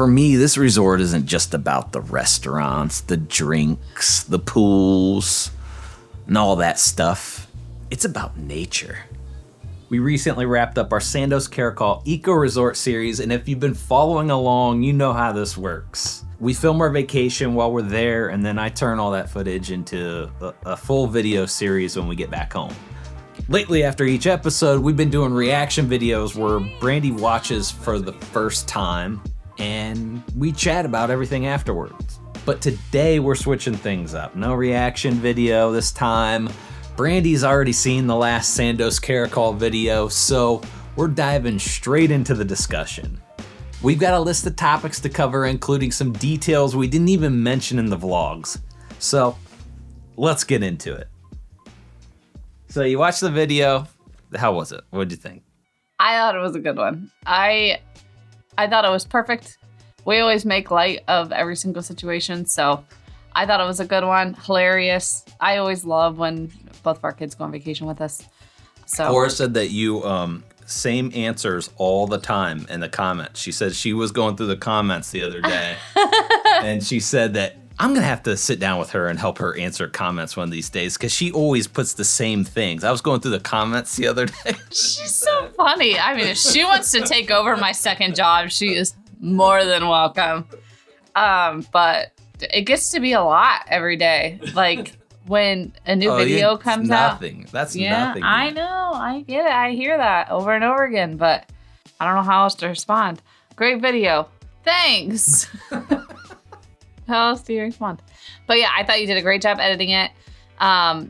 For me, this resort isn't just about the restaurants, the drinks, the pools, and all that stuff. It's about nature. We recently wrapped up our Sandos Caracol Eco Resort series, and if you've been following along, you know how this works. We film our vacation while we're there, and then I turn all that footage into a full video series when we get back home. Lately, after each episode, we've been doing reaction videos where Brandy watches for the first time, and we chat about everything afterwards. But today, we're switching things up. No reaction video this time. Brandy's already seen the last Sandos Caracol video, so we're diving straight into the discussion. We've got a list of topics to cover, including some details we didn't even mention in the vlogs. So let's get into it. So you watched the video. How was it? What'd you think? I thought it was a good one. I thought it was perfect. We always make light of every single situation, so I thought it was a good one. Hilarious. I always love when both of our kids go on vacation with us. So Cora said that you same answers all the time in the comments. She said she was going through the comments the other day, and she said that I'm gonna have to sit down with her and help her answer comments one of these days because she always puts the same things. I was going through the comments the other day. She's so funny. I mean, if she wants to take over my second job, she is more than welcome. But it gets to be a lot every day. Like when a new video comes out. That's Yeah, nothing. I know. I get it. I hear that over and over again, but I don't know how else to respond. Great video. Thanks. How else do you respond? But yeah, I thought you did a great job editing it.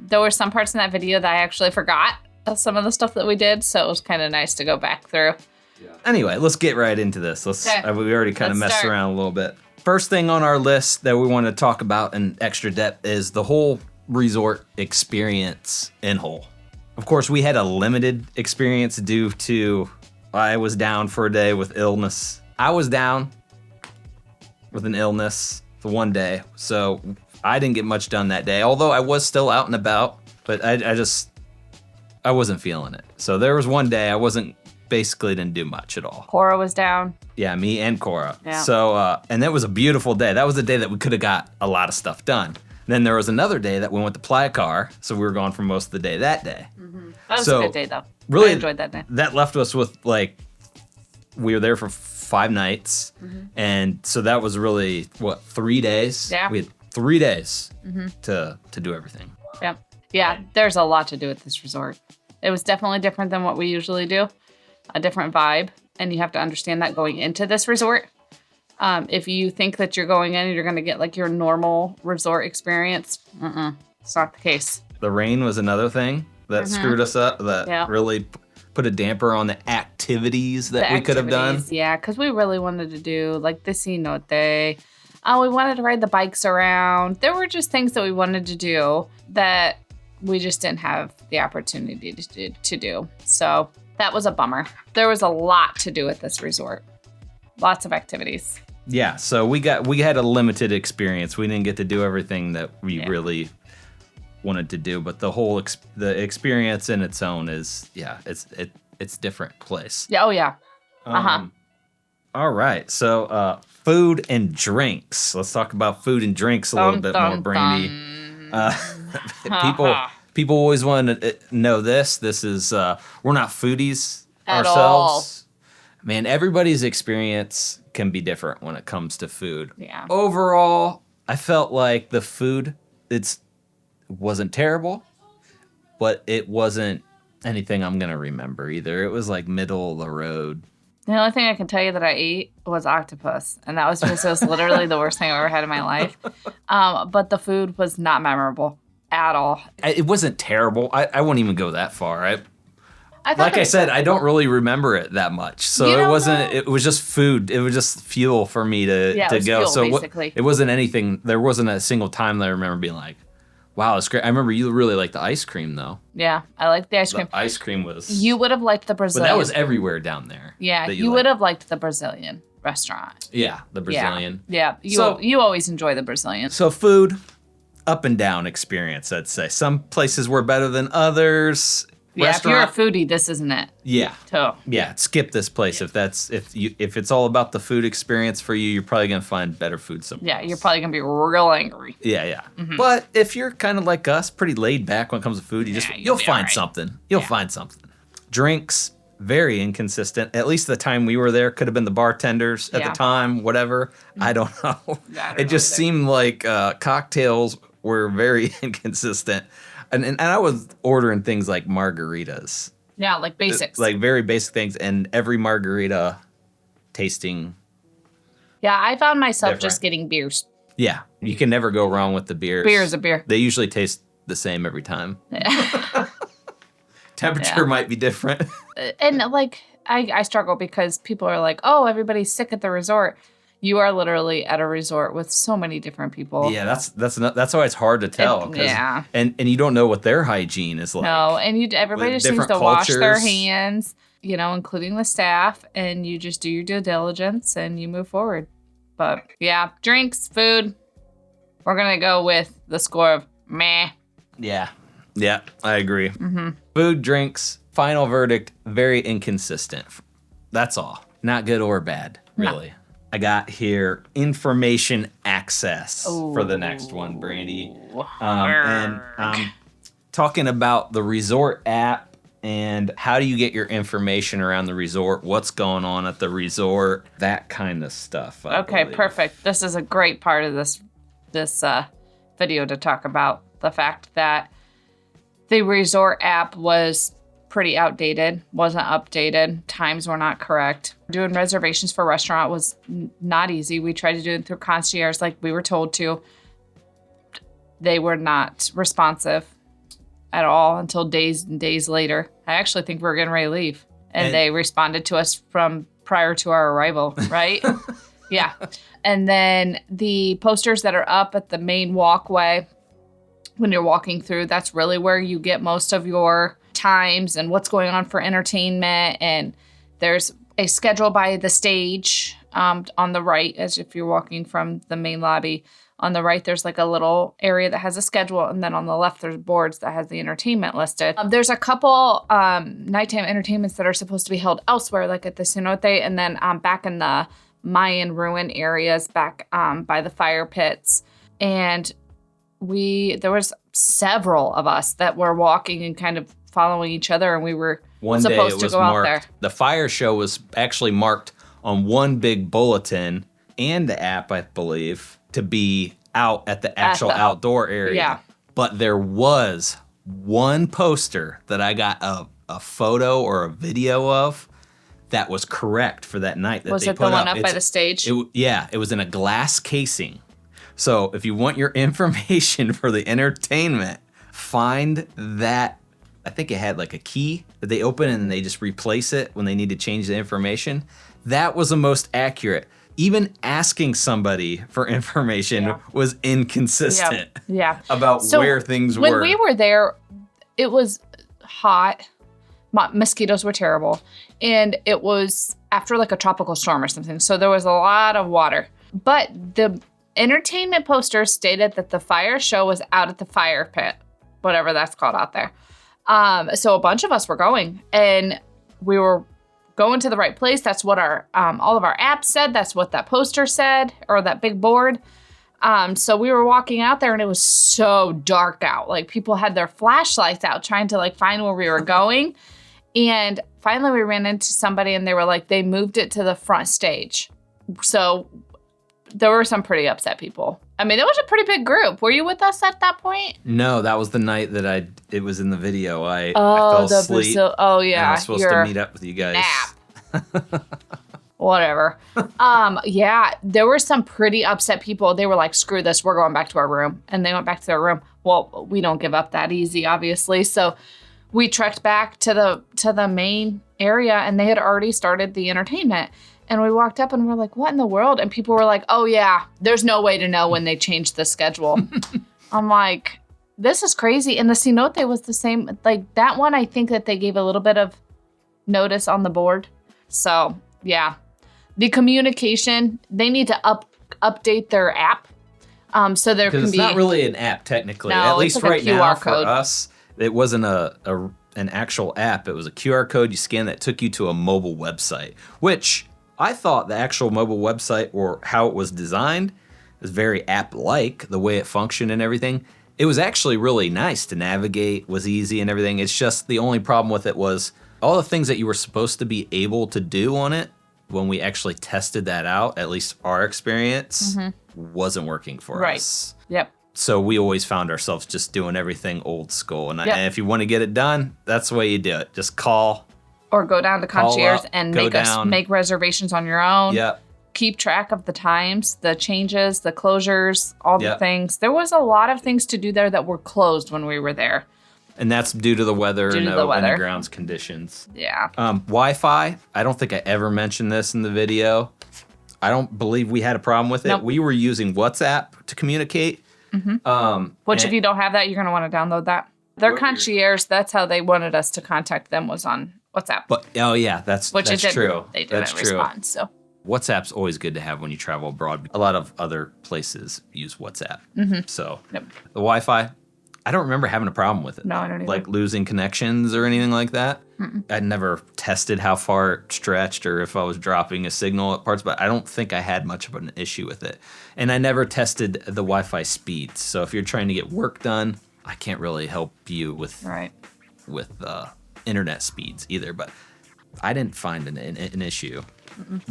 There were some parts in that video that I actually forgot of some of the stuff that we did, so it was kind of nice to go back through. Yeah. Anyway, let's get right into this. We already kind of messed around a little bit. First thing on our list that we want to talk about in extra depth is the whole resort experience in whole. Of course, we had a limited experience due to I was down for a day with illness. I was down with an illness for one day, so I didn't get much done that day, although I was still out and about, but I wasn't feeling it. So there was one day I basically didn't do much at all. Cora was down. Yeah, me and Cora. Yeah. So, and that was a beautiful day. That was the day that we could have got a lot of stuff done. Then there was another day that we went to Playa Car, so we were gone for most of the day that day. Mm-hmm. That was a good day, though. Really I enjoyed that day. That left us with, we were there for 5 nights, and so that was really, 3 days? Yeah. We had 3 days to do everything. Yeah. Yeah, there's a lot to do at this resort. It was definitely different than what we usually do, a different vibe, and you have to understand that going into this resort. If you think that you're going in and you're going to get your normal resort experience, it's not the case. The rain was another thing that screwed us up, that really put a damper on the activities that we could have done. Yeah, because we really wanted to do the cenote. We wanted to ride the bikes around. There were just things that we wanted to do that we just didn't have the opportunity to do. So that was a bummer. There was a lot to do at this resort. Lots of activities. Yeah, so we had a limited experience. We didn't get to do everything that we really wanted to do, but the experience in its own is it's different place. Yeah. Oh yeah. All right, so food and drinks. Let's talk about food and drinks a little bit more, Brandy. People always want to know this. This is we're not foodies at ourselves. Man, everybody's experience can be different when it comes to food. Yeah. Overall, I felt like the food, it wasn't terrible, but it wasn't anything I'm going to remember either. It was middle of the road. The only thing I can tell you that I ate was octopus, and that was because it was literally the worst thing I've ever had in my life. But the food was not at all. It wasn't terrible. I won't even go that far. Like I said, I don't really remember it that much. So it wasn't, it was just food. It was just fuel for me to go. Fuel, so basically. It wasn't anything, there wasn't a single time that I remember being like, wow, it's great. I remember you really liked the ice cream though. Yeah, I liked the ice cream. The ice cream was. You would have liked the Brazilian. But that was everywhere down there. Yeah, you would have liked the Brazilian restaurant. Yeah, the Brazilian. Yeah, you always enjoy the Brazilian. So food, up and down experience, I'd say. Some places were better than others. Yeah, if you're a foodie, this isn't it. Yeah. So Yeah, skip this place if it's all about the food experience for you. You're probably gonna find better food somewhere. Yeah, you're probably gonna be real angry. Yeah. But if you're kind of like us, pretty laid back when it comes to food, you'll find something. You'll find something. Drinks, very inconsistent. At least the time we were there, could have been the bartenders at the time, whatever. I don't know. It just seemed like cocktails were very inconsistent. And I was ordering things like margaritas. Yeah, like basics. Like very basic things, and every margarita tasting. Yeah, I found myself just getting beers. Yeah, you can never go wrong with the beers. Beer is a beer. They usually taste the same every time. Temperature might be different. And like, I struggle because people are like, oh, everybody's sick at the resort. You are literally at a resort with so many different people. Yeah, that's why it's hard to tell. Yeah. And you don't know what their hygiene is like. No, and everybody just needs to wash their hands, including the staff, and you just do your due diligence and you move forward. But yeah, drinks, food, we're going to go with the score of meh. Yeah, I agree. Food, drinks, final verdict, very inconsistent. That's all. Not good or bad, really. No. I got here information access for the next one, Brandy. And talking about the resort app and how do you get your information around the resort, what's going on at the resort, that kind of stuff. I believe. Perfect. This is a great part of this video to talk about the fact that the resort app was pretty outdated, wasn't updated, times were not correct. Doing reservations for a restaurant was not easy. We tried to do it through concierge like we were told to. They were not responsive at all until days and days later. I actually think we were getting ready to leave. And they responded to us from prior to our arrival, right? Yeah. And then the posters that are up at the main walkway, when you're walking through, that's really where you get most of your times and what's going on for entertainment. And there's a schedule by the stage on the right, as if you're walking from the main lobby. On the right, there's like a little area that has a schedule, and then on the left, there's boards that has the entertainment listed. There's a couple nighttime entertainments that are supposed to be held elsewhere, like at the cenote, and then back in the Mayan ruin areas, back by the fire pits. And there was several of us that were walking and kind of following each other, and we were supposed to go out there. The fire show was actually marked on one big bulletin and the app, I believe, to be out at the actual outdoor area. Yeah. But there was one poster that I got a photo or a video of that was correct for that night. Was it the one up by the stage? It was in a glass casing. So if you want your information for the entertainment, find that. I think it had like a key that they open and they just replace it when they need to change the information. That was the most accurate. Even asking somebody for information was inconsistent about where things were. When we were there, it was hot. Mosquitoes were terrible. And it was after like a tropical storm or something. So there was a lot of water. But the entertainment poster stated that the fire show was out at the fire pit, whatever that's called out there. So a bunch of us were going, and we were going to the right place. That's what our all of our apps said. That's what that poster said, or that big board. So we were walking out there, and it was so dark out. Like people had their flashlights out trying to like find where we were going. And finally we ran into somebody, and they were like, they moved it to the front stage. So there were some pretty upset people. I mean, it was a pretty big group. Were you with us at that point? No, that was the night that it was in the video. I fell asleep. Yeah. I was supposed to meet up with you guys. Nap. Whatever. Yeah, there were some pretty upset people. They were like, screw this, we're going back to our room. And they went back to their room. Well, we don't give up that easy, obviously. So we trekked back to the main area, and they had already started the entertainment. And we walked up and we're like, what in the world? And people were like, oh yeah, there's no way to know when they changed the schedule. I'm like, this is crazy. And the cenote was the same. Like that one, I think that they gave a little bit of notice on the board. So yeah, the communication, they need to update their app. So there can be. It's not really an app technically. No, at least it's like right a QR now code. For us, it wasn't a an actual app. It was a QR code you scan that took you to a mobile website, which I thought the actual mobile website or how it was designed was very app-like, the way it functioned and everything. It was actually really nice to navigate, was easy and everything. It's just the only problem with it was all the things that you were supposed to be able to do on it when we actually tested that out, at least our experience, wasn't working for us. Yep. So we always found ourselves just doing everything old school. And if you want to get it done, that's the way you do it. Just call. Or go down to concierge and make reservations on your own. Yep. Keep track of the times, the changes, the closures, all the things. There was a lot of things to do there that were closed when we were there. And that's due to the weather and the ground's conditions. Yeah. Wi-Fi, I don't think I ever mentioned this in the video. I don't believe we had a problem with it. Nope. We were using WhatsApp to communicate. Which if you don't have that, you're going to want to download that. Their concierge, that's how they wanted us to contact them, was on WhatsApp. But that's true. They didn't respond, so. WhatsApp's always good to have when you travel abroad. A lot of other places use WhatsApp. So the Wi-Fi, I don't remember having a problem with it. No, I don't either. Like losing connections or anything like that. I'd never tested how far it stretched or if I was dropping a signal at parts, but I don't think I had much of an issue with it. And I never tested the Wi-Fi speeds. So if you're trying to get work done, I can't really help you with internet speeds either. But I didn't find an issue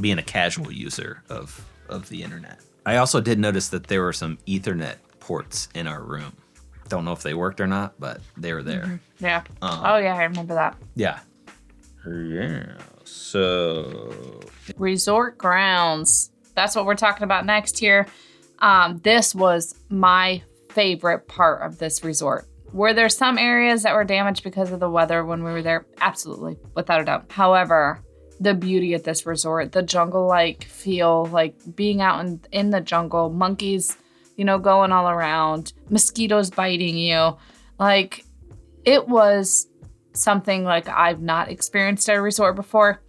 being a casual user of the internet. I also did notice that there were some Ethernet ports in our room. Don't know if they worked or not, but they were there. Yeah. I remember that. Yeah. So resort grounds. That's what we're talking about next here. This was my favorite part of this resort. Were there some areas that were damaged because of the weather when we were there? Absolutely, without a doubt. However, the beauty at this resort, the jungle-like feel, like being out in the jungle, monkeys, going all around, mosquitoes biting you. Like, it was something like I've not experienced at a resort before.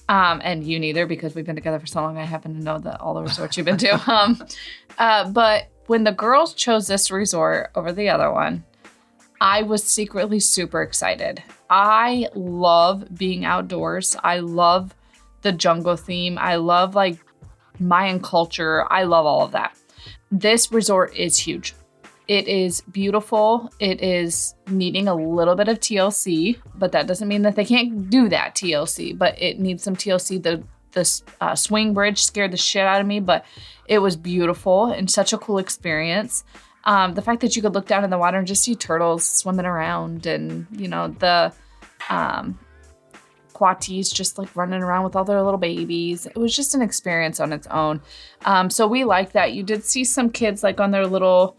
And you neither, because we've been together for so long. I happen to know that all the resorts you've been to. But when the girls chose this resort over the other one, I was secretly super excited. I love being outdoors. I love the jungle theme. I love like Mayan culture. I love all of that. This resort is huge. It is beautiful. It is needing a little bit of TLC, but that doesn't mean that they can't do that TLC, but it needs some TLC. The swing bridge scared the shit out of me, but it was beautiful and such a cool experience. The fact that you could look down in the water and just see turtles swimming around and, the quatis just like running around with all their little babies. It was just an experience on its own. So we liked that. You did see some kids like on their little,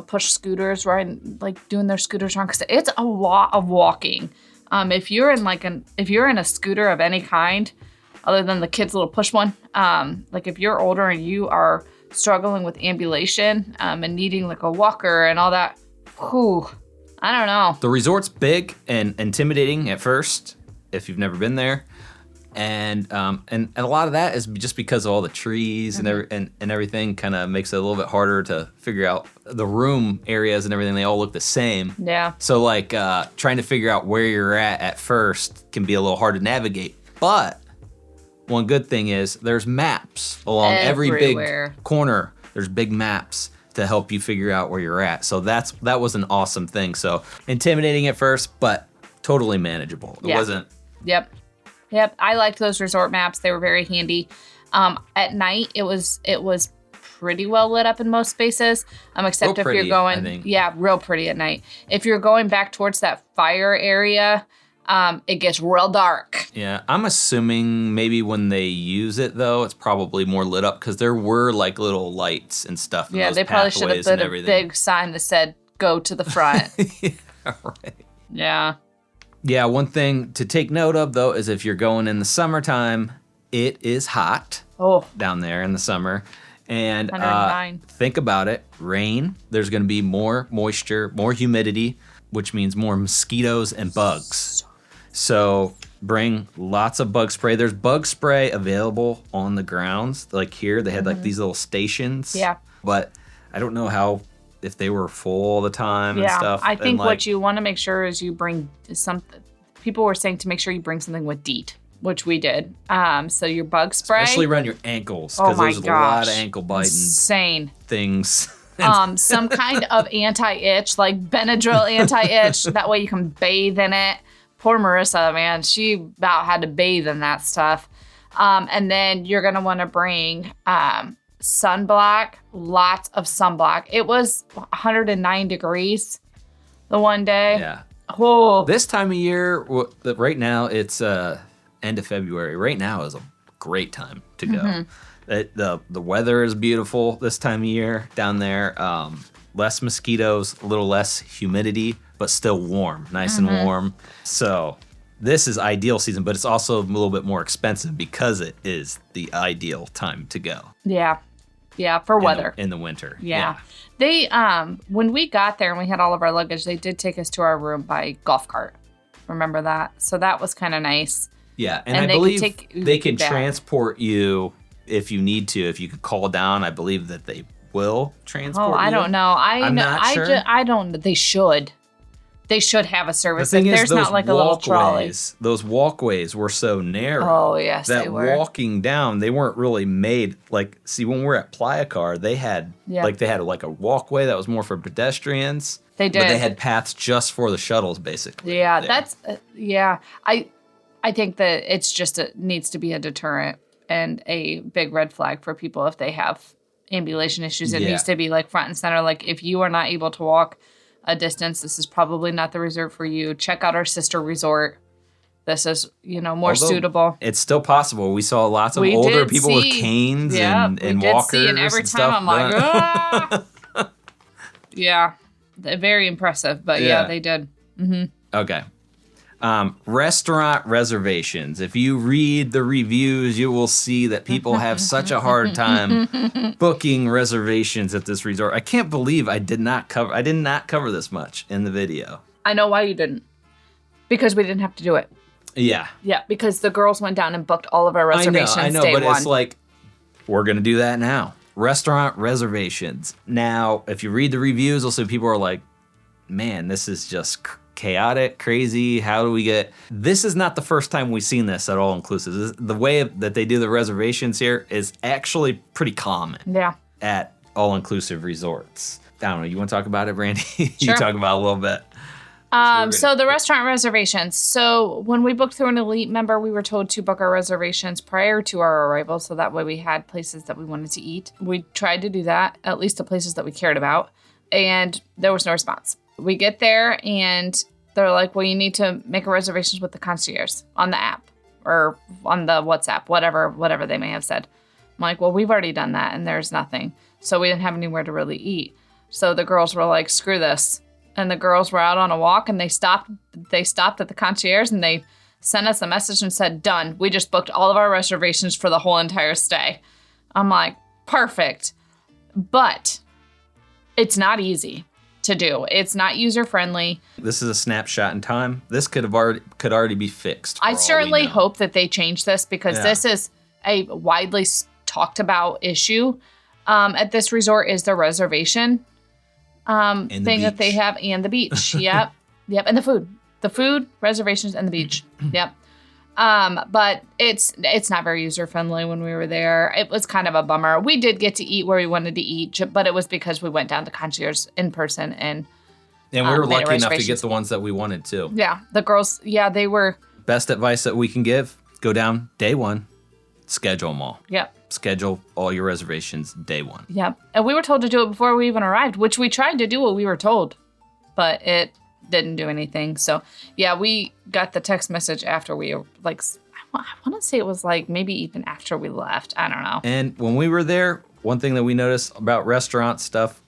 push scooters, right? Like doing their scooters around, because it's a lot of walking. If you're in a scooter of any kind, other than the kids' little push one, like if you're older and you are struggling with ambulation and needing like a walker and all that, I don't know. The resort's big and intimidating at first if you've never been there, and a lot of that is just because of all the trees and everything. Kind of makes it a little bit harder to figure out the room areas and everything. They all look the same. Yeah. So like trying to figure out where you're at first can be a little hard to navigate, but one good thing is there's maps along every big corner. There's big maps to help you figure out where you're at. So that was an awesome thing. So intimidating at first, but totally manageable. It wasn't. Yep. I liked those resort maps. They were very handy. At night, it was pretty well lit up in most spaces, except if you're going, real pretty at night. If you're going back towards that fire area, it gets real dark. Yeah, I'm assuming maybe when they use it though, it's probably more lit up because there were like little lights and stuff. Yeah, they probably should have put a big sign that said "Go to the front." Right. Yeah. Yeah, one thing to take note of though is if you're going in the summertime, it is hot down there in the summer. And think about it, rain, there's gonna be more moisture, more humidity, which means more mosquitoes and bugs. So bring lots of bug spray. There's bug spray available on the grounds. Like here, they had like these little stations. Yeah. But I don't know how if they were full all the time and stuff. I think and like, what you want to make sure is you bring something. People were saying to make sure you bring something with DEET, which we did. So your bug spray. especially around your ankles, Oh because my there's a lot of gosh. ankle biting Insane. things. Some kind of anti-itch, like Benadryl anti-itch. That way you can bathe in it. Poor Marissa, man. She about had to bathe in that stuff. And then you're going to want to bring sunblock, lots of sunblock. It was 109 degrees the one day. Yeah. Oh, This time of year, right now, it's end of February. Right now is a great time to go. The weather is beautiful this time of year down there. Less mosquitoes, a little less humidity, but still warm, nice and warm. So this is ideal season, but it's also a little bit more expensive because it is the ideal time to go. yeah. Yeah, for weather. In the winter. Yeah. They, when we got there and we had all of our luggage, they did take us to our room by golf cart. Remember that? So that was kind of nice. Yeah, and And I believe they can you back. transport you if you need to. If you could call down, I believe that they will transport Oh, you. I don't know. I'm not sure. I don't. They should. They should have a The service. thing If is, there's those not like a little trolley. those walkways were so narrow. Oh, yes, that they were. walking down, they weren't really made like. See, when we're at Playa Car, they had like a walkway that was more for pedestrians. They did. But they had paths just for the shuttles, basically. Yeah, there. that's yeah. I think that it's just needs to be a deterrent and a big red flag for people if they have ambulation issues. It needs to be like front and center. Like if you are not able to walk a distance, this is probably not the resort for you. Check out our sister resort. This is, more suitable. It's still possible. We saw lots of We older did people with see- canes and we did walkers see, and every and time stuff. I'm like, ah! Yeah, they're very impressive. But yeah, they did. Okay. Restaurant reservations. If you read the reviews, you will see that people have such a hard time booking reservations at this resort. I can't believe I did not cover this much in the video. I know why you didn't. Because we didn't have to do it. Yeah. Yeah, because the girls went down and booked all of our reservations I know, day but one. it's like, we're going to do that now. Restaurant reservations. Now, if you read the reviews, you'll see people are like, man, this is just chaotic, crazy. How do we get... This is not the first time we've seen this at All Inclusive. The way that they do the reservations here is actually pretty common at All Inclusive resorts. I don't know. You want to talk about it, Brandy? Sure. You talk about it a little bit. So the restaurant reservations. So when we booked through an elite member, we were told to book our reservations prior to our arrival. So that way we had places that we wanted to eat. We tried to do that, at least the places that we cared about. And there was no response. We get there and they're like, well, you need to make a reservations with the concierge on the app or on the WhatsApp, whatever they may have said. I'm like, well, we've already done that and there's nothing. So we didn't have anywhere to really eat. So the girls were like, screw this. And the girls were out on a walk and they stopped at the concierge and they sent us a message and said, done. We just booked all of our reservations for the whole entire stay. I'm like, perfect. But it's not easy to do. It's not user friendly. This is a snapshot in time. This could already be fixed. I certainly hope that they change this because this is a widely talked about issue at this resort is the reservation thing that they have and the beach. Yep. And the food reservations and the beach. Yep. But it's not very user friendly when we were there. It was kind of a bummer. We did get to eat where we wanted to eat, but it was because we went down to concierge in person and we were lucky enough to get the ones that we wanted too. Yeah. The girls, they were. Best advice that we can give, go down day one, schedule them all. Yep. Schedule all your reservations day one. Yep. And we were told to do it before we even arrived, which we tried to do what we were told, but it didn't do anything. So we got the text message after we I want to say it was like maybe even after we left. I don't know. And when we were there, one thing that we noticed about restaurant stuff,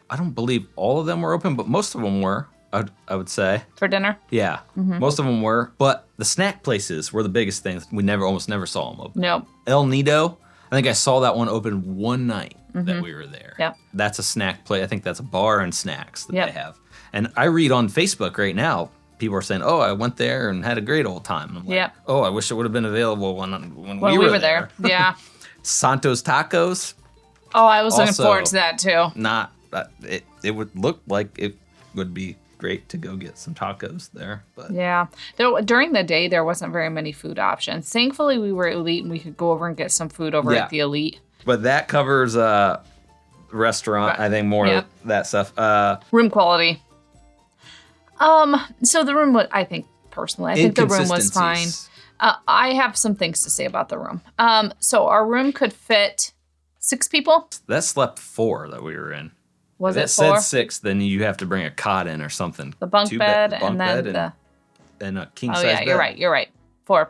I don't believe all of them were open, but most of them were, I would say. For dinner? Yeah, most of them were. But the snack places were the biggest things. We almost never saw them open. Nope. El Nido, I think I saw that one open one night that we were there. Yep. That's a snack place. I think that's a bar and snacks that they have. And I read on Facebook right now, people are saying, oh, I went there and had a great old time. I'm like, oh, I wish it would have been available when we were there. Yeah. Santos Tacos. Oh, I was looking forward to that too. Not it would look like it would be great to go get some tacos there. But Yeah. During the day, there wasn't very many food options. Thankfully, we were Elite and we could go over and get some food over at the Elite. But that covers restaurant, I think, more of that stuff. Room quality. So the room, I think, personally, I think the room was fine. I have some things to say about the room. So our room could fit 6 people. That slept 4 that we were in. Was if it 4? Said 6, then you have to bring a cot in or something. The bunk bed and then and a king size bed. Oh yeah, you're right. 4.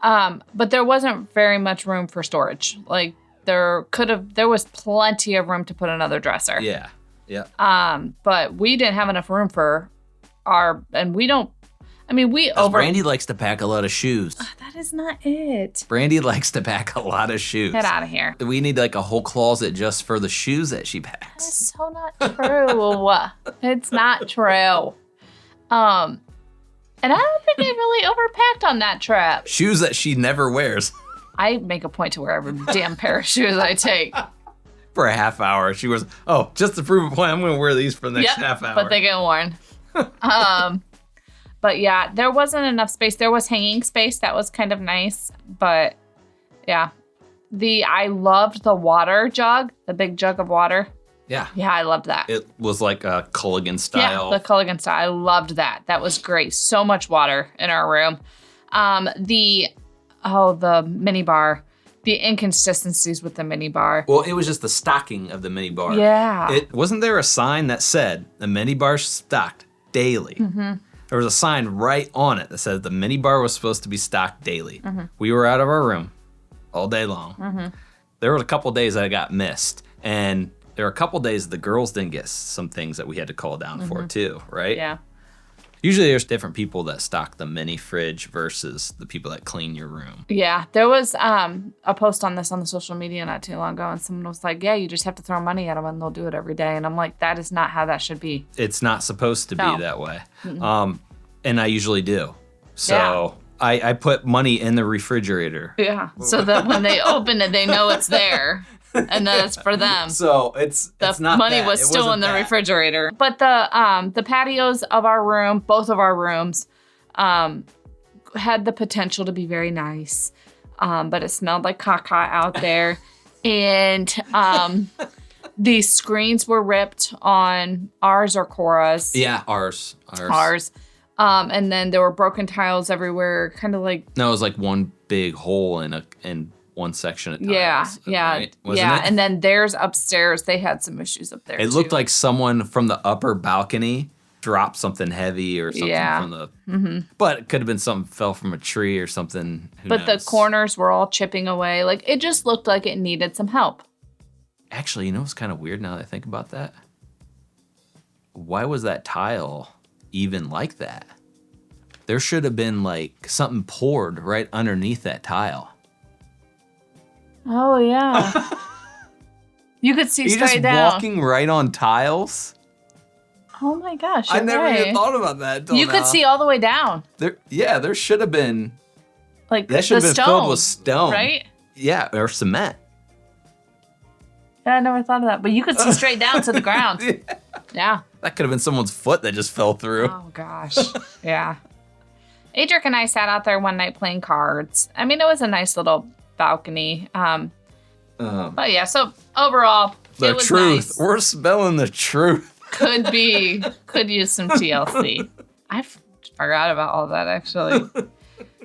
But there wasn't very much room for storage. Like there was plenty of room to put another dresser. Yeah. But we didn't have enough room for Brandy likes to pack a lot of shoes. That is not it. Brandy likes to pack a lot of shoes. Get out of here. We need like a whole closet just for the shoes that she packs. That is so not true. It's not true. And I don't think I really overpacked on that trip. Shoes that she never wears. I make a point to wear every damn pair of shoes I take. For a half hour. She was, just to prove a point, I'm going to wear these for the next half hour. But they get worn. But yeah, there wasn't enough space. There was hanging space. That was kind of nice. But yeah, I loved the water jug, the big jug of water. Yeah. Yeah, I loved that. It was like a Culligan style. Yeah, the Culligan style. I loved that. That was great. So much water in our room. The mini bar. The inconsistencies with the mini bar. Well, it was just the stocking of the mini bar. Yeah. Wasn't there a sign that said the mini bar stocked daily? Mm-hmm. There was a sign right on it that said the mini bar was supposed to be stocked daily. Mm-hmm. We were out of our room all day long. Mm-hmm. There were a couple days that I got missed, and there were a couple days the girls didn't get some things that we had to call down for too, right? Yeah. Usually there's different people that stock the mini fridge versus the people that clean your room. Yeah, there was a post on this on the social media not too long ago, and someone was like, yeah, you just have to throw money at them and they'll do it every day. And I'm like, that is not how that should be. It's not supposed to be that way. And I usually do. So I put money in the refrigerator. Yeah, so that when they open it, they know it's there. And that it's for them. So it's not money that. was still in the refrigerator. But the patios of our room, both of our rooms, had the potential to be very nice. But it smelled like caca out there. And the screens were ripped on ours or Cora's. Yeah, ours. And then there were broken tiles everywhere, kind of like... No, it was like one big hole in one section of tiles. Right? Wasn't it? And then theirs upstairs, they had some issues up there. It looked like someone from the upper balcony dropped something heavy or something from the. Mm-hmm. But it could have been something fell from a tree or something. Who knows? The corners were all chipping away. Like it just looked like it needed some help. Actually, you know what's kind of weird now that I think about that? Why was that tile even like that? There should have been like something poured right underneath that tile. Oh, yeah. You could see straight down. Just walking right on tiles? Oh, my gosh. I never even thought about that until You could see all the way down. There should have been. Like that should have been filled with stone. Right? Yeah, or cement. Yeah, I never thought of that. But you could see straight down to the ground. Yeah. That could have been someone's foot that just fell through. Oh, gosh. Yeah. Adric and I sat out there one night playing cards. I mean, it was a nice little balcony. But yeah, so overall, it was truth. Nice. We're spelling the truth. Could use some TLC. I forgot about all that actually.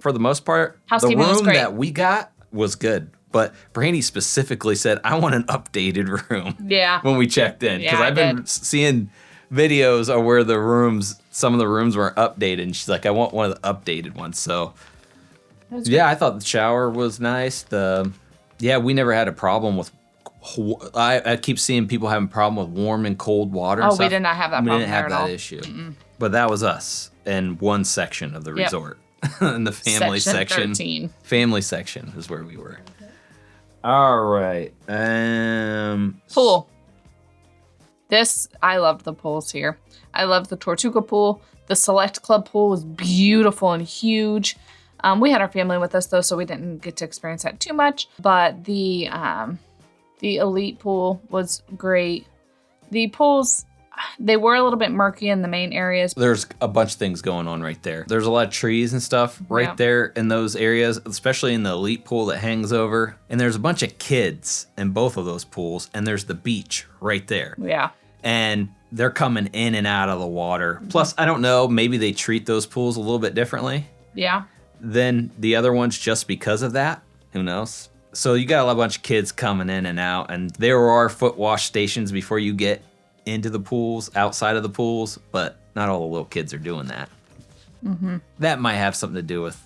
For the most part, the room that we got was good. But Brandy specifically said, I want an updated room. Yeah. When we checked in. Because I've been seeing videos of where some of the rooms weren't updated. And she's like, I want one of the updated ones. So yeah, I thought the shower was nice. We never had a problem with. I keep seeing people having a problem with warm and cold water. Oh, we did not have that problem. We didn't have that issue. Mm-mm. But that was us in one section of the resort. In the family section. 13. Family section is where we were. All right. Pool. I loved the pools here. I loved the Tortuga pool. The Select Club pool was beautiful and huge. We had our family with us though, so we didn't get to experience that too much. But the Elite pool was great. The pools, they were a little bit murky in the main areas. There's a bunch of things going on right there. There's a lot of trees and stuff right there in those areas, especially in the elite pool that hangs over. And there's a bunch of kids in both of those pools, and there's the beach right there. Yeah. And they're coming in and out of the water. Plus, I don't know, maybe they treat those pools a little bit differently. Yeah. Than the other ones just because of that. Who knows? So you got a bunch of kids coming in and out, and there are foot wash stations before you get into the pools, outside of the pools, but not all the little kids are doing that. That might have something to do with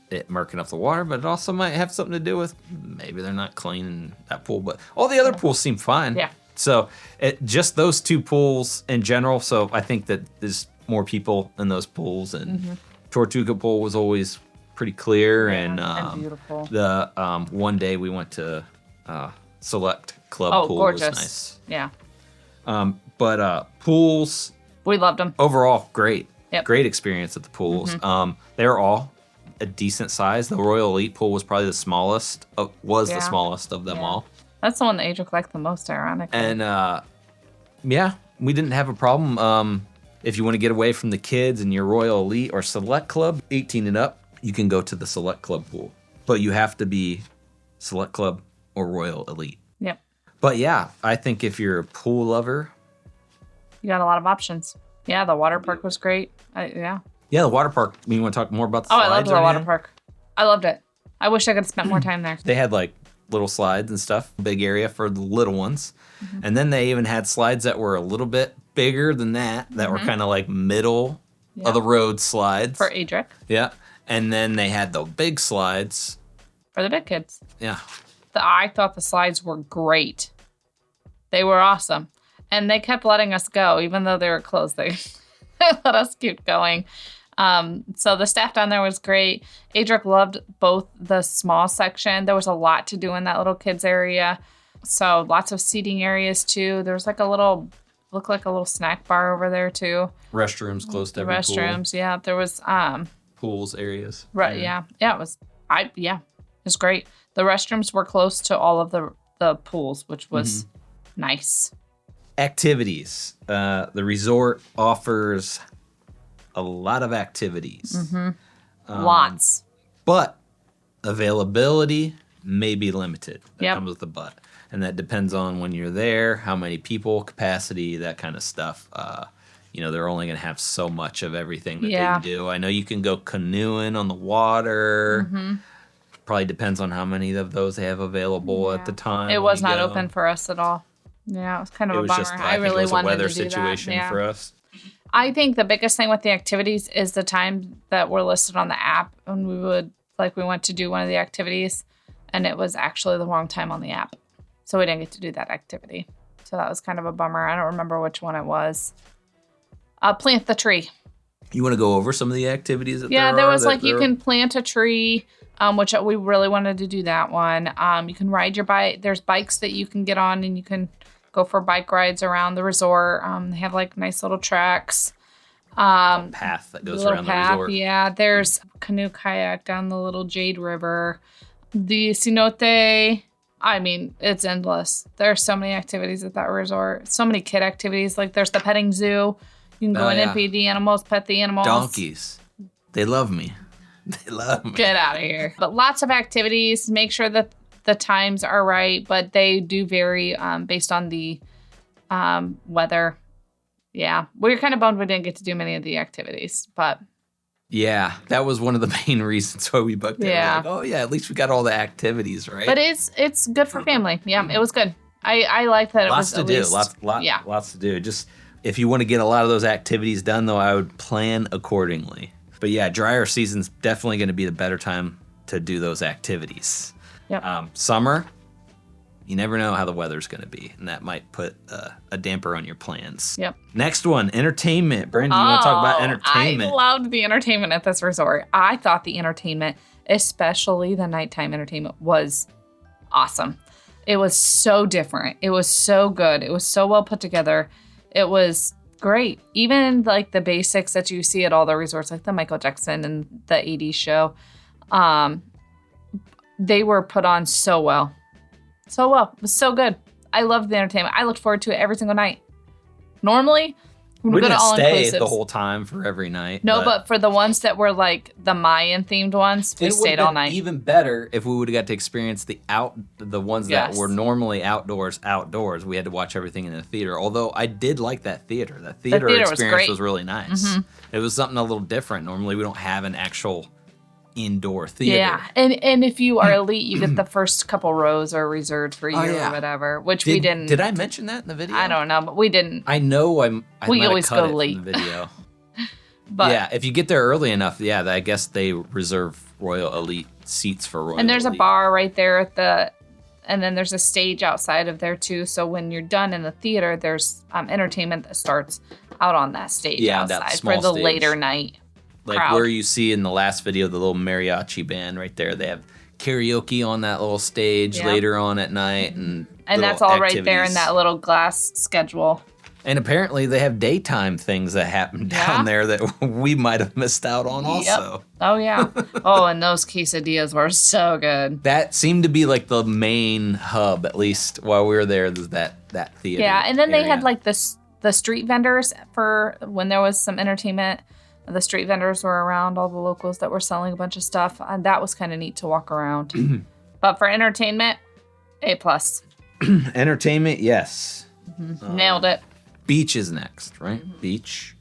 it murking up the water, but it also might have something to do with maybe they're not cleaning that pool, but all the other pools seem fine. Yeah. So just those two pools in general, so I think that there's more people in those pools, and Tortuga pool was always pretty clear, and beautiful. The one day we went to Select Club pool gorgeous. was nice. Yeah. But pools, We loved them. overall, great. Yep. Great experience at the pools. They're all a decent size. The Royal Elite pool was probably the smallest, the smallest of them all. That's the one that Adric liked the most, ironically. And yeah, we didn't have a problem. If you want to get away from the kids and your Royal Elite or Select Club, 18 and up, you can go to the Select Club pool. But you have to be Select Club or Royal Elite. Yep. But yeah, I think if you're a pool lover, You got a lot of options. Yeah, the water park was great. Yeah, the water park. You want to talk more about the I slides? loved the or water anything? park. I loved it. I wish I could have spent more time there. They had like little slides and stuff, big area for the little ones. And then they even had slides that were a little bit bigger than that were kind of like middle of the road slides. For Adric. Yeah. And then they had the big slides. For the big kids. Yeah. I thought the slides were great. They were awesome. And they kept letting us go, even though they were closed. They let us keep going. So the staff down there was great. Adric loved both the small section. There was a lot to do in that little kids area. So lots of seating areas too. There was like looked like a little snack bar over there too. Restrooms close to every Restrooms, yeah. There was pools areas. right, yeah. It was great. The restrooms were close to all of the pools, which was nice. Activities. The resort offers a lot of activities. Lots. But availability may be limited. That comes with a but. And that depends on when you're there, how many people, capacity, that kind of stuff. They're only going to have so much of everything that they can do. I know you can go canoeing on the water. Probably depends on how many of those they have available at the time. It was not open for us at all. Yeah, it was kind of a bummer. Just, I really it was wanted a weather to do situation that. for us. I think the biggest thing with the activities is the time that were listed on the app when we went to do one of the activities, and it was actually the wrong time on the app. So we didn't get to do that activity. So that was kind of a bummer. I don't remember which one it was. Plant the tree. You want to go over some of the activities that there was you can plant a tree, which we really wanted to do that one. You can ride your bike. There's bikes that you can get on, and you can go for bike rides around the resort. They have like nice little tracks. Path that goes around the resort. Yeah, there's canoe kayak down the little Jade River. The cenote. I mean, it's endless. There are so many activities at that resort. So many kid activities. Like there's the petting zoo. You can go in and feed the animals, pet the animals. Donkeys. They love me. They love me. Get out of here. But lots of activities. Make sure that the times are right, but they do vary based on the weather. Yeah. We were kind of bummed we didn't get to do many of the activities, but. Yeah, that was one of the main reasons why we booked it. Yeah. We're like, at least we got all the activities, right? But it's good for family. Yeah, it was good. I like that. Lots to do. Lots to do. Just if you want to get a lot of those activities done, though, I would plan accordingly. But yeah, drier season's definitely going to be the better time to do those activities. Yep. Summer, you never know how the weather's going to be, and that might put a damper on your plans. Yep. Next one, entertainment. Brandy, you want to talk about entertainment? I loved the entertainment at this resort. I thought the entertainment, especially the nighttime entertainment, was awesome. It was so different. It was so good. It was so well put together. It was great. Even like the basics that you see at all the resorts, like the Michael Jackson and the 80s show, they were put on so well. So well. It was so good. I loved the entertainment. I looked forward to it every single night. Normally, when We we go to didn't all stay inclusive. the whole time for every night. No, but for the ones that were like the Mayan themed ones, we it would've stayed all been night. even better if we would have got to experience the ones that Yes. were normally outdoors. We had to watch everything in the theater. Although I did like that theater. That theater theater was experience great. was really nice. Mhm. It was something a little different. Normally we don't have an actual indoor theater. Yeah, and if you are elite, you get the first couple rows are reserved for you yeah. or whatever, which we didn't. Did I mention that in the video? I don't know, but we didn't. I know I We might have always cut go it late. from the video. But yeah, if you get there early enough, yeah, I guess they reserve Royal Elite seats for Royal and there's Elite. a bar right there at and then there's a stage outside of there too. So when you're done in the theater, there's entertainment that starts out on that stage Yeah, that outside small for the stage. later night. Like crowd. where you see in the last video, the little mariachi band right there. They have karaoke on that little stage Yeah. later on at night. And that's all right there in that little glass schedule. And apparently they have daytime things that happen down there that we might have missed out on also. Yep. Oh, yeah. Oh, and those quesadillas were so good. That seemed to be like the main hub, at least while we were there, was that theater. Yeah, and then they had area. like the street vendors for when there was some entertainment. The street vendors were around, all the locals that were selling a bunch of stuff. And that was kind of neat to walk around. But for entertainment, A+. Entertainment, yes. Nailed it. Beach is next, right? Beach.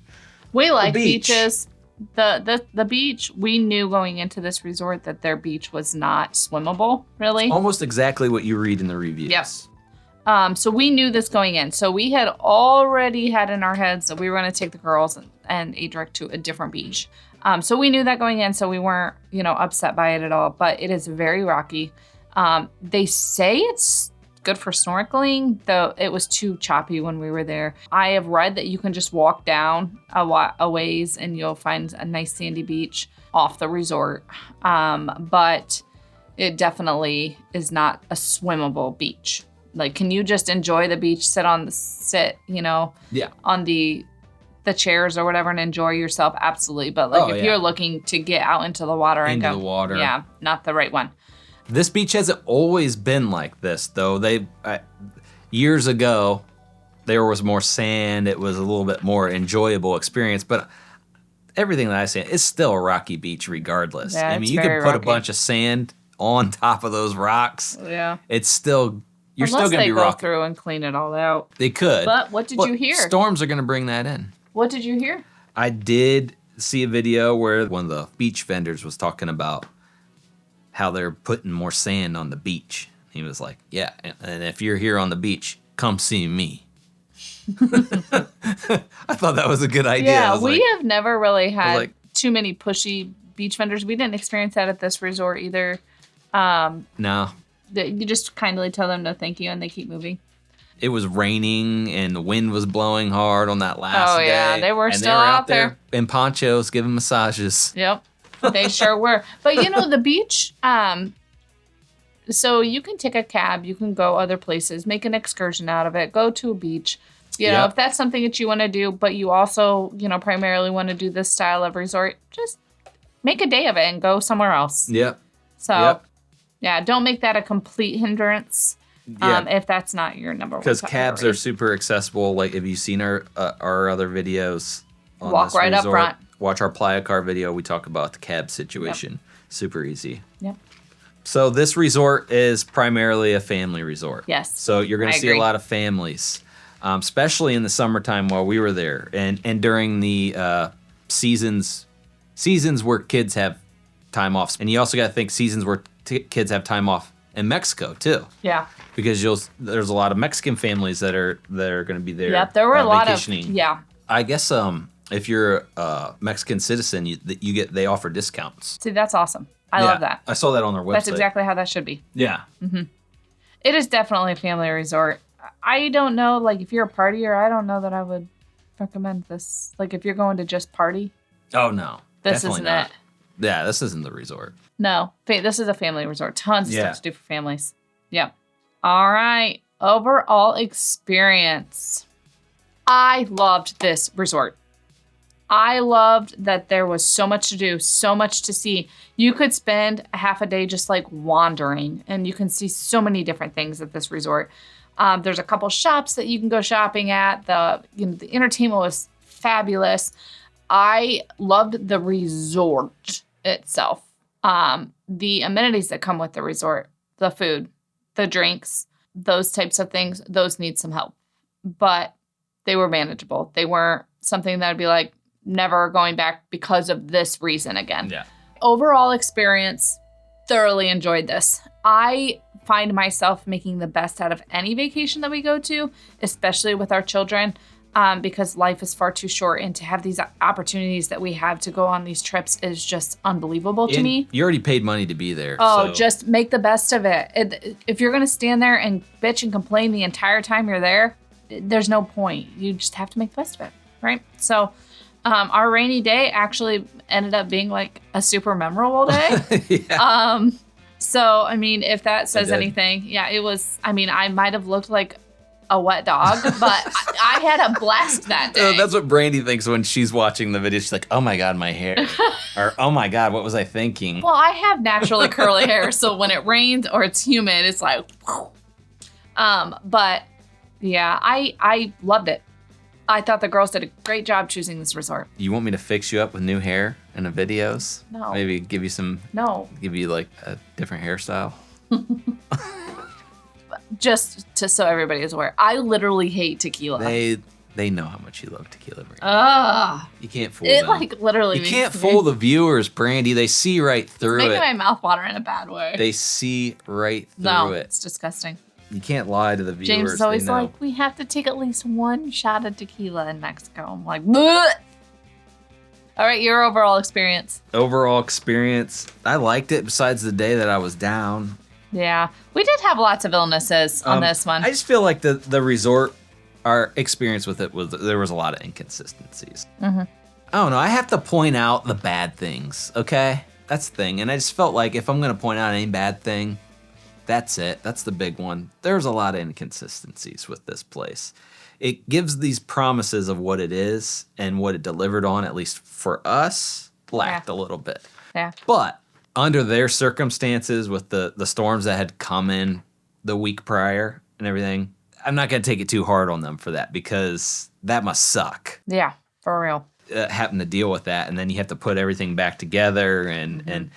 We like beach. beaches. The beach, we knew going into this resort that their beach was not swimmable, really. Almost exactly what you read in the reviews. Yes. So we knew this going in. So we had already had in our heads that we were going to take the girls and Adric to a different beach. So we knew that going in, so we weren't, upset by it at all. But it is very rocky. They say it's good for snorkeling, though it was too choppy when we were there. I have read that you can just walk down a ways and you'll find a nice sandy beach off the resort. But it definitely is not a swimmable beach. Like, can you just enjoy the beach, sit, on the chairs or whatever and enjoy yourself? Absolutely. But if you're looking to get out into the water and go, the water. Yeah, not the right one. This beach hasn't always been like this, though. Years ago, there was more sand. It was a little bit more enjoyable experience, but everything that I say is still a rocky beach regardless. Yeah, I mean, it's you could very put a rocky. bunch of sand on top of those rocks. Yeah. It's still, you're Unless still going to be they go rocky. through and clean it all out. They could. But what did you hear? Storms are going to bring that in. What did you hear? I did see a video where one of the beach vendors was talking about how they're putting more sand on the beach. He was like, yeah, and if you're here on the beach, come see me. I thought that was a good idea. Yeah, we have never really had like- too many pushy beach vendors. We didn't experience that at this resort either. No, You just kindly tell them no thank you and they keep moving. it was raining and the wind was blowing hard on that last day. Oh, yeah, they were and still they were out there. in ponchos giving massages. Yep, they sure were. But the beach, so you can take a cab, you can go other places, make an excursion out of it, go to a beach. If that's something that you want to do, but you also, primarily want to do this style of resort, just make a day of it and go somewhere else. Yep. So, Yep. yeah, don't make that a complete hindrance if that's not your number one. Because cabs are priority. super accessible. Like, if you've seen our other videos on Walk this right up resort, front. watch our Playa Car video. We talk about the cab situation. Super easy. Yep. So this resort is primarily a family resort. Yes. So you're going I to see agree. a lot of families, especially in the summertime while we were there, and during the seasons where kids have time off. And you also got to think seasons where kids have time off in Mexico too. Yeah. Because there's a lot of Mexican families that are going to be there. Yep. There were a lot vacationing. of yeah. I guess if you're a Mexican citizen, they offer discounts. See, that's awesome. I love that. I saw that on their website. That's exactly how that should be. Yeah. It is definitely a family resort. I don't know, like, if you're a partier, I don't know that I would recommend this. Like, if you're going to just party, Oh no. this definitely isn't not. it. Yeah, this isn't the resort. No, this is a family resort. Tons of Yeah. stuff to do for families. Yep. All right. Overall experience. I loved this resort. I loved that there was so much to do, so much to see. You could spend a half a day just like wandering, and you can see so many different things at this resort. There's a couple shops that you can go shopping at. The entertainment was fabulous. I loved the resort itself. The amenities that come with the resort, the food, the drinks, those types of things, those need some help. But they were manageable. They weren't something that would be like, never going back because of this reason again. Yeah. Overall experience, thoroughly enjoyed this. I find myself making the best out of any vacation that we go to, especially with our children, because life is far too short, and to have these opportunities that we have to go on these trips is just unbelievable to me. You already paid money to be there. Oh, so. just make the best of it. If you're going to stand there and bitch and complain the entire time you're there, there's no point. You just have to make the best of it, right? So our rainy day actually ended up being like a super memorable day. Yeah. So, I mean, if that says anything, yeah, it was, I mean, I might have looked like a wet dog, but I had a blast that day. That's what Brandy thinks when she's watching the video. She's like, oh my God, my hair. Or, oh my God, what was I thinking? Well, I have naturally curly hair, so when it rains or it's humid, it's like, whew. But yeah, I loved it. I thought the girls did a great job choosing this resort. You want me to fix you up with new hair in the videos? No. Maybe give you like a different hairstyle? Just so everybody is aware, I literally hate tequila. They know how much you love tequila, Brandy. Ugh. You can't fool It them. like literally You makes can't me- fool the viewers, Brandy. They see right through It's making it. my mouth water in a bad way. They see right through No, it. it's disgusting. You can't lie to the viewers. James is always they know. like, we have to take at least one shot of tequila in Mexico. I'm like, bleh. All right, your overall experience. Overall experience, I liked it besides the day that I was down. Yeah, we did have lots of illnesses on this one. I just feel like the resort, our experience with it there was a lot of inconsistencies. Mm-hmm. I don't know. I have to point out the bad things, okay? That's the thing. And I just felt like if I'm going to point out any bad thing, that's it. That's the big one. There's a lot of inconsistencies with this place. It gives these promises of what it is, and what it delivered on, at least for us, lacked a little bit. Yeah. But under their circumstances, with the storms that had come in the week prior and everything, I'm not going to take it too hard on them for that, because that must suck. Yeah, for real. Having to deal with that, and then you have to put everything back together, and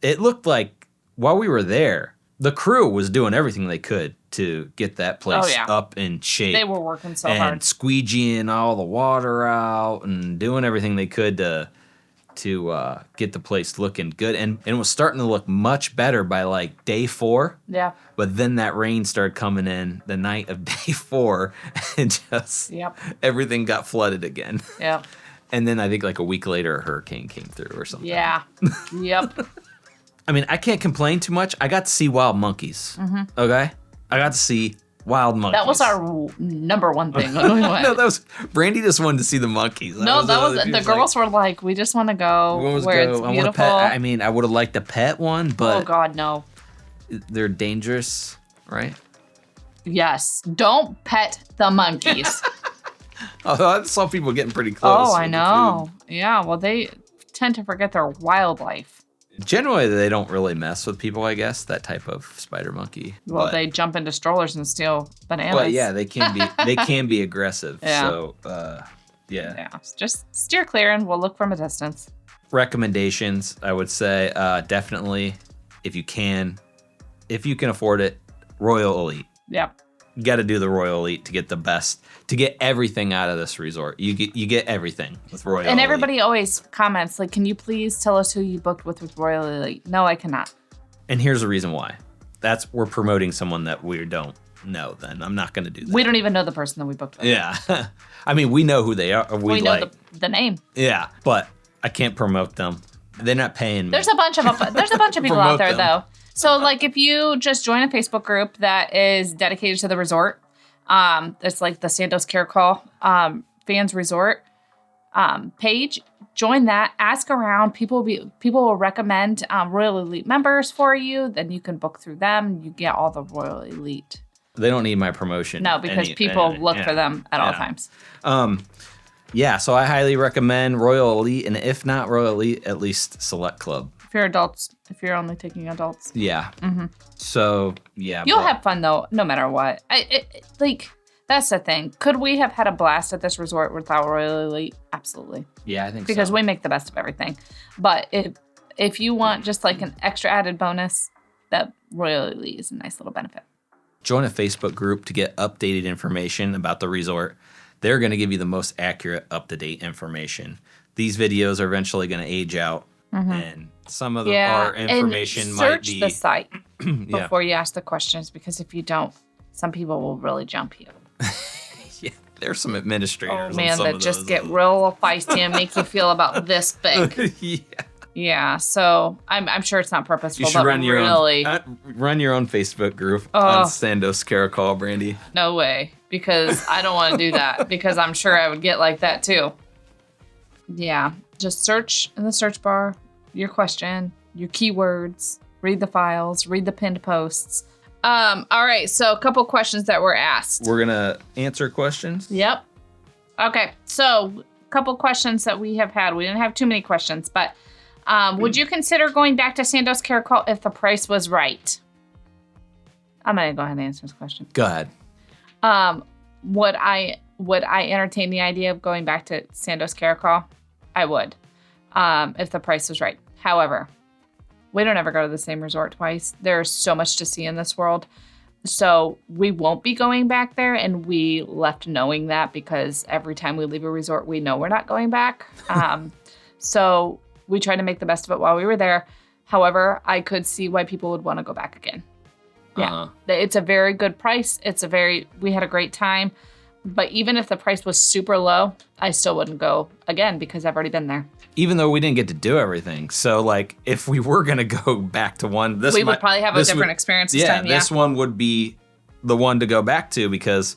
it looked like while we were there, the crew was doing everything they could to get that place up in shape. They were working so and hard. squeegeeing all the water out and doing everything they could to get the place looking good. And it was starting to look much better by like day 4. Yeah. But then that rain started coming in the night of day 4, and just everything got flooded again. Yep. And then I think like a week later, a hurricane came through or something. Yeah. Yep. I mean, I can't complain too much. I got to see wild monkeys. Mm-hmm. Okay? I got to see wild monkeys. That was our number one thing when we went. No, that was Brandy just wanted to see the monkeys. That was the girls were like, we just want to go where it's beautiful. I mean, I would have liked to pet one, but oh God, no. They're dangerous, right? Yes. Don't pet the monkeys. Although I saw people getting pretty close. Oh, I know. Yeah, well, they tend to forget their wildlife. Generally, they don't really mess with people, I guess, that type of spider monkey. Well, they jump into strollers and steal bananas. But yeah, they can be aggressive. Yeah. So, yeah. Yeah, just steer clear and we'll look from a distance. Recommendations, I would say, definitely, if you can afford it, Royal Elite. Yep. You got to do the Royal Elite to get the best, to get everything out of this resort. You get everything with Royal Elite. And everybody always comments, like, can you please tell us who you booked with Royal Elite? No, I cannot. And here's the reason why. We're promoting someone that we don't know, then. I'm not going to do that. We don't even know the person that we booked with. Yeah. I mean, we know who they are. We know the name. Yeah, but I can't promote them. They're not paying me. There's a bunch of people out there, though. So, like, if you just join a Facebook group that is dedicated to the resort, it's like the Sandos Caracol Fans Resort page. Join that. Ask around. People will recommend Royal Elite members for you. Then you can book through them. You get all the Royal Elite. They don't need my promotion. No, because people look for them at all times. Yeah, so I highly recommend Royal Elite, and if not Royal Elite, at least Select Club. If you're adults, if you're only taking adults. Yeah. So, yeah. You'll have fun, though, no matter what. That's the thing. Could we have had a blast at this resort without Royal Elite? Absolutely. Yeah, I think because so. we make the best of everything. But if you want just like an extra added bonus, that Royal Elite is a nice little benefit. Join a Facebook group to get updated information about the resort. They're going to give you the most accurate, up-to-date information. These videos are eventually going to age out, and some of our information might be... Search the site before you ask the questions, because if you don't, some people will really jump you. Yeah, there's some administrators. Oh man, that just get real feisty and make you feel about this big. Yeah. Yeah, so I'm sure it's not purposeful, You should but run your really, run your own Facebook group on Sandos Caracol, Brandy. No way, because I don't want to do that, because I'm sure I would get like that too. Yeah, just search in the search bar your question, your keywords, read the files, read the pinned posts. All right, so a couple questions that were asked. We're gonna answer questions. Yep. Okay, so a couple questions that we have had. We didn't have too many questions, but would you consider going back to Sandos Caracol if the price was right? I'm gonna go ahead and answer this question. Go ahead. Would I entertain the idea of going back to Sandos Caracol? I would, if the price was right. However, we don't ever go to the same resort twice. There's so much to see in this world. So we won't be going back there, and we left knowing that, because every time we leave a resort, we know we're not going back. So we tried to make the best of it while we were there. However, I could see why people would want to go back again. Yeah, It's a very good price. We had a great time. But even if the price was super low, I still wouldn't go again, because I've already been there. Even though we didn't get to do everything. So, like, if we were going to go back to one, we would probably have a different experience this time. Yeah, this one would be the one to go back to, because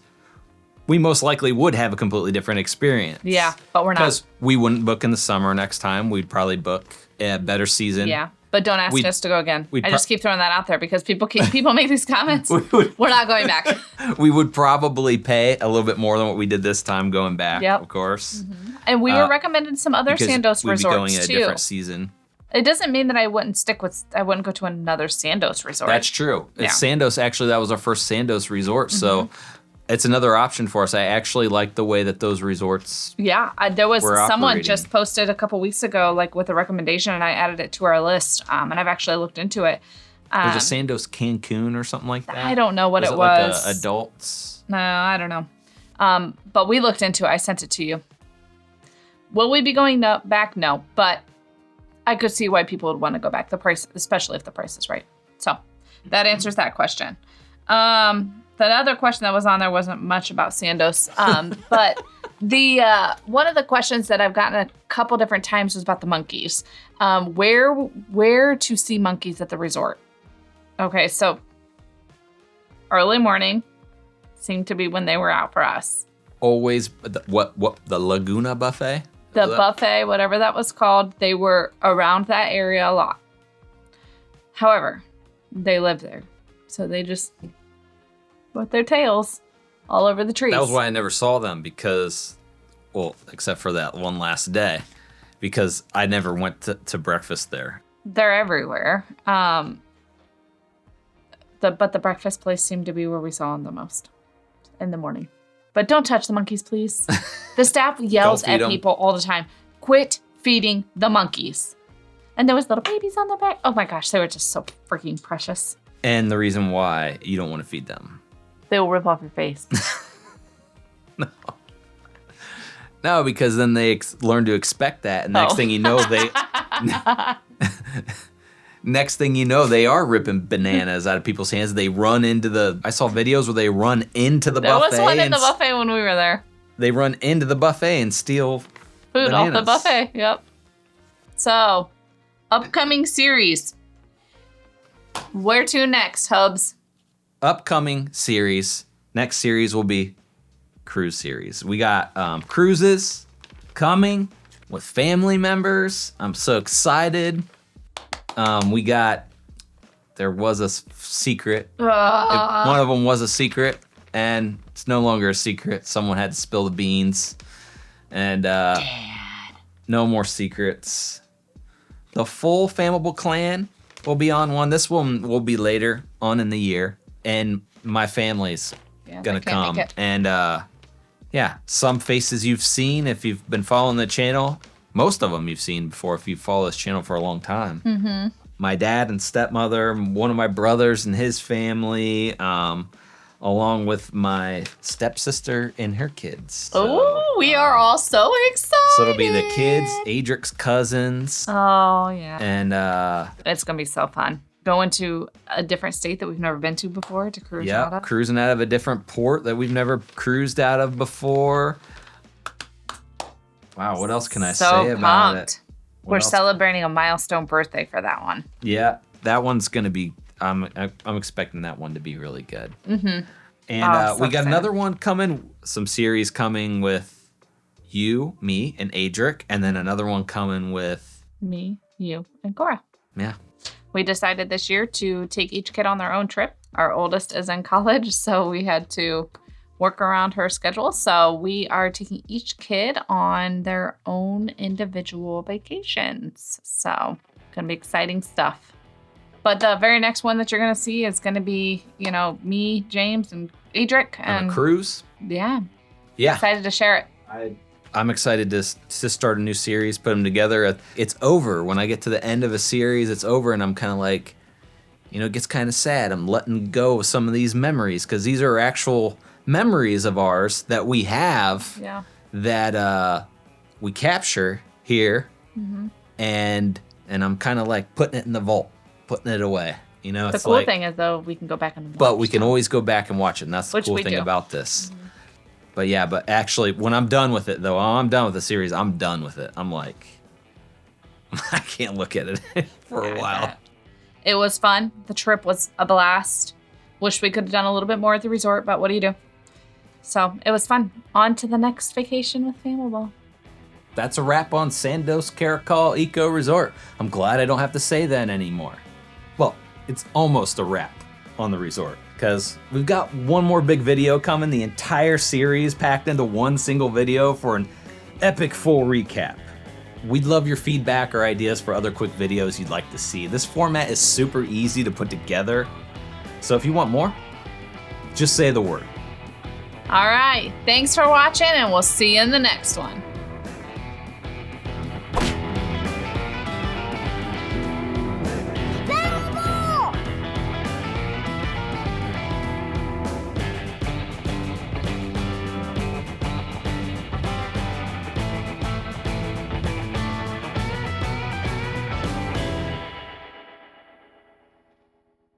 we most likely would have a completely different experience. Yeah, but we're not. Because we wouldn't book in the summer next time. We'd probably book a better season. Yeah, but don't ask us to go again. I just keep throwing that out there, because people make these comments. We're not going back. We would probably pay a little bit more than what we did this time going back, of course. And we were recommended some other Sandos resorts, we'd be going in a too. different season. It doesn't mean that I wouldn't go to another Sandos resort. That's true. It's Sandos, actually, that was our first Sandos resort, so it's another option for us. I actually like the way that those resorts there was someone operating. just posted a couple weeks ago, like, with a recommendation, and I added it to our list, and I've actually looked into it. There's a Sandos Cancun or something like that. I don't know what it was. Like adults? No, I don't know. But we looked into it. I sent it to you. Will we be going back? No, but I could see why people would want to go back. The price, especially if the price is right. So that answers that question. That other question that was on there wasn't much about Sandos, but the one of the questions that I've gotten a couple different times was about the monkeys. Where to see monkeys at the resort? Okay, so early morning seemed to be when they were out for us. Always the Laguna buffet? The buffet, whatever that was called, they were around that area a lot. However, they live there, so they just with their tails all over the trees. That was why I never saw them, because, well, except for that one last day, because I never went to breakfast there. They're everywhere. But the breakfast place seemed to be where we saw them the most in the morning. But don't touch the monkeys, please. The staff yells at people all the time. Quit feeding the monkeys. And there was little babies on their back. Oh my gosh, they were just so freaking precious. And the reason why you don't want to feed them. They will rip off your face. No, because then they learn to expect that. And next thing you know, next thing you know, they are ripping bananas out of people's hands. They run into I saw videos where they run into the buffet. There was one in the buffet when we were there. They run into the buffet and steal food off the buffet. Yep. So, upcoming series. Where to next, Hubs? Upcoming series. Next series will be cruise series. We got cruises coming with family members. I'm so excited. There was a secret. One of them was a secret, and it's no longer a secret. Someone had to spill the beans. And Dad. No more secrets. The full Famable clan will be on one. This one will be later on in the year, and my family's gonna come. And yeah, some faces you've seen if you've been following the channel. Most of them you've seen before if you follow this channel for a long time. Mm-hmm. My dad and stepmother, one of my brothers and his family, along with my stepsister and her kids. So, oh, we are all so excited. So it'll be the kids, Adric's cousins. Oh, yeah. And it's going to be so fun. Going to a different state that we've never been to before to cruise out of. Cruising out of a different port that we've never cruised out of before. Wow, what else can I say about it? We're celebrating a milestone birthday for that one. Yeah, that one's gonna be. I'm expecting that one to be really good. Mm-hmm. And we got another one coming. Some series coming with you, me, and Adric, and then another one coming with me, you, and Cora. Yeah. We decided this year to take each kid on their own trip. Our oldest is in college, so we had to work around her schedule. So we are taking each kid on their own individual vacations. So gonna be exciting stuff. But the very next one that you're gonna see is gonna be, you know, me, James, and Adric. And a cruise. Yeah. Yeah. Excited to share it. I'm excited to start a new series, put them together. It's over. When I get to the end of a series, it's over, and I'm kind of like, you know, it gets kind of sad. I'm letting go of some of these memories because these are actual memories of ours that we have that we capture here, and I'm kind of like putting it in the vault, putting it away. You know, the cool thing is though we can go back and watch. But we can always go back and watch it, and that's the cool thing about this. But yeah, but actually, when I'm done with it, though, I'm done with the series. I'm done with it. I'm like, I can't look at it for a while. It was fun. The trip was a blast. Wish we could have done a little bit more at the resort, but what do you do? So it was fun. On to the next vacation with Famable. That's a wrap on Sandos Caracol Eco Resort. I'm glad I don't have to say that anymore. Well, it's almost a wrap on the resort because we've got one more big video coming, the entire series packed into one single video for an epic full recap. We'd love your feedback or ideas for other quick videos you'd like to see. This format is super easy to put together. So if you want more, just say the word. All right. Thanks for watching, and we'll see you in the next one.